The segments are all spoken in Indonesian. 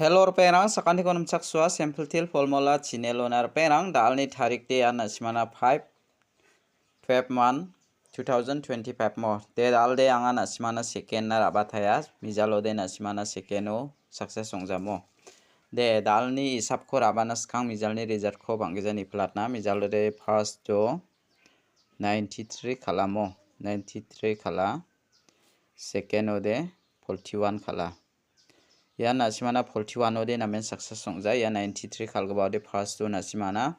Hello perang sakandi konum chaksua sample til formula chinelonar perang dalni tarik de anna simana 5 Feb month 2025 mo de dalde angana simana second na rabataya mijalo de na simana second o success songjamo de dalni isap ko rabana skang mijalni result ko bangijani platna mijalo de first to 93 khalamo 93 khala second o de 41 khala ya nasimana 41 ode namen success songja ya 93 khalgaba de first to nasimana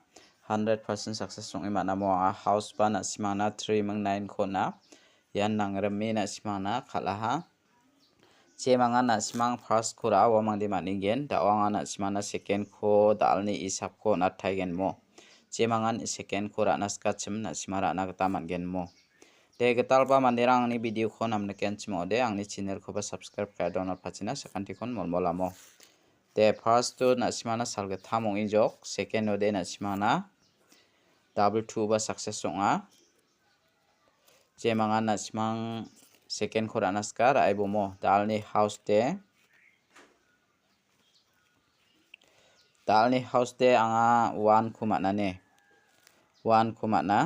100% success songi mana mo house ba nasimana 3 mang 9 khona ya nangrami nasimana khalaha chemanga nasimang first khura wamangde manigen dawanga nasimana second kho dalni isap kho nathaigen mo chemangan second khura naskachim nasimara nagta mangen mo de getalba manderang ni video ko namne kenchmo de angni channel ko subscribe ka download pachina sakanti kon molmolamo de first to nasimana salge thamong injok second ode nasimana double 2 ba success songa jemanga nasimang second khora naskar aibomo dalni house de anga 1 khumana ne 1 khumana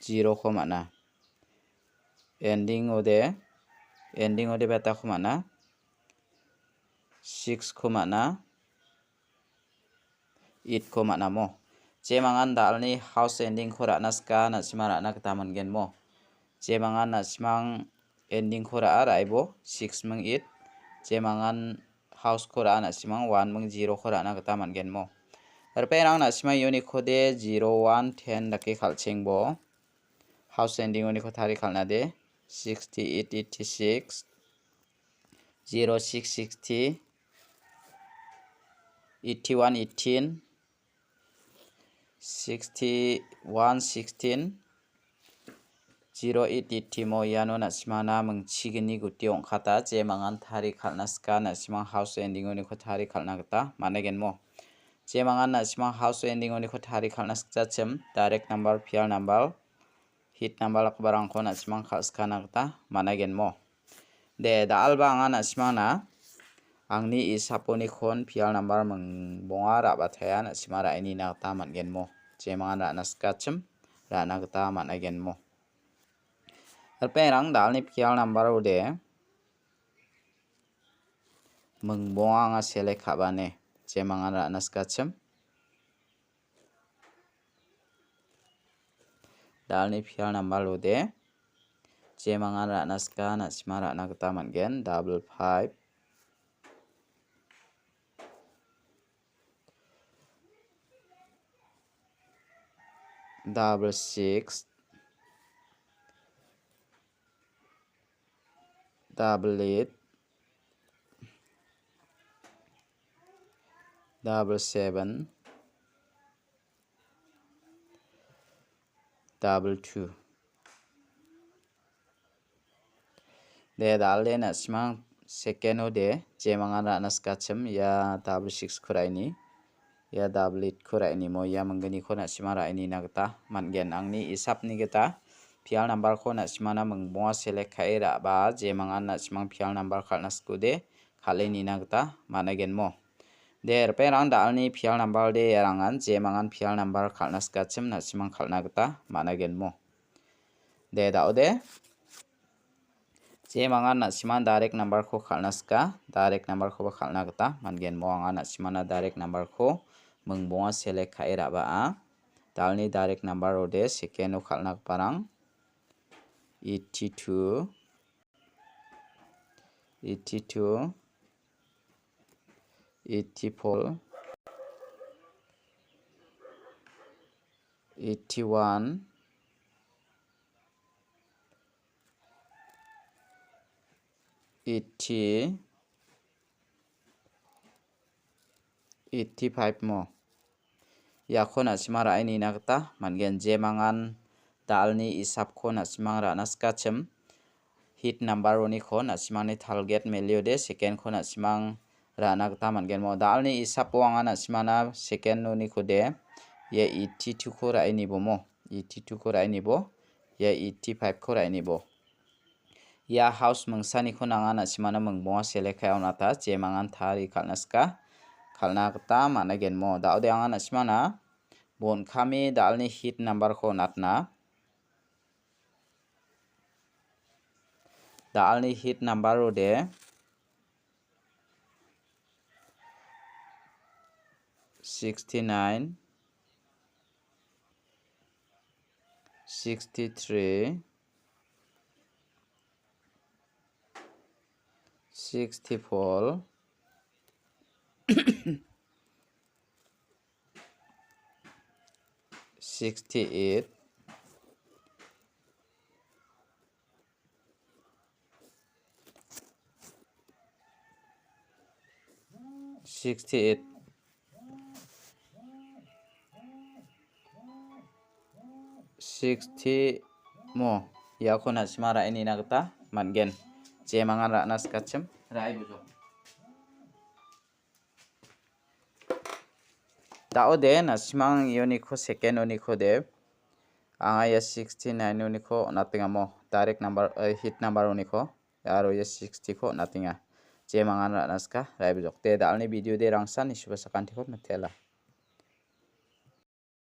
0 khumana ending ode beta khumana 6 khumana 8 khumana mo jemangan dalni house ending khora naska nasimara nakta mangen mo jemangan nasimang ending khora araibo 6 mang 8 jemangan house khora nasimang 1 mang 0 khora nakta mangen mo arperang nasimang unique khode 0 1 10 dake khalchengbo house ending oni khothari khalna de 68 86 06 60 81 18 61 16 08 80 mo yano nasimana mungchigini guti ongkhata jemangan thari khalna ska nasimang house ending oni khothari khalna gata manegen mo jemangan nasimang house ending oni khothari khalna skachim direct number pial number hit number akbarang ko nasimang khalskana gata managen mo de dalba anga nasimana angni isaponi khon pial number mung bonga rabathaya nasimara ini nagta mangen mo jemangan rana skachim rana gata managen mo arperang dalni pial number ode mung bonga anga select khabane jemangan rana skachim dalni pial number ode jemangan rana ska nasimara rana gata mangen 55 6 8 7 2 de dalde nasimang second ode jemangan rana skachim ya 6 khuraini ya 8 khuraini mo ya mangani khona simara ini nagta mangen angni isapni geta pial number khona simana mungbonga select khaira ba jemangan nasimang pial number khalna skude khaleni nagta managen mo der perang dalni pial number de erangan jemangan pial number khalna skachim nasimang khalna gata managen mo de daude jemangan nasimang direct number ko khalna ska direct number ko khalna gata mangen mo anga nasimana direct number ko mungbonga select khaira ba dalni direct number ode second o khalna parang 82 84 81 80 85 mo yakhona simara ini nagta mangen jemangan dalni isap khona simang rana skachim hit number oni khona simani target value de second khona simang rana gata mangen mo dalni isap wanga na simana second oni khode ye 82 khora ini bo mo 82 khora ini bo ye 85 khora ini bo ya house mengsani ko nangan asmana mengbonga select nata je mangan thari khalnaska khalna gita managen mo daude angan asmana bon khami dalni hit number ko natna dalni hit number rode 69 63 64 68 68 60 mo yakona smara ini nagta mangen je mangan ra nas kacem rai bujo daude na simang uniko second uniko de anga ya 69 uniko natinga mo direct number hit number uniko aro ya 60 ko natinga je mangan ra nas ka rai bujo te dalni video de rangsan isuba sakanti ko metela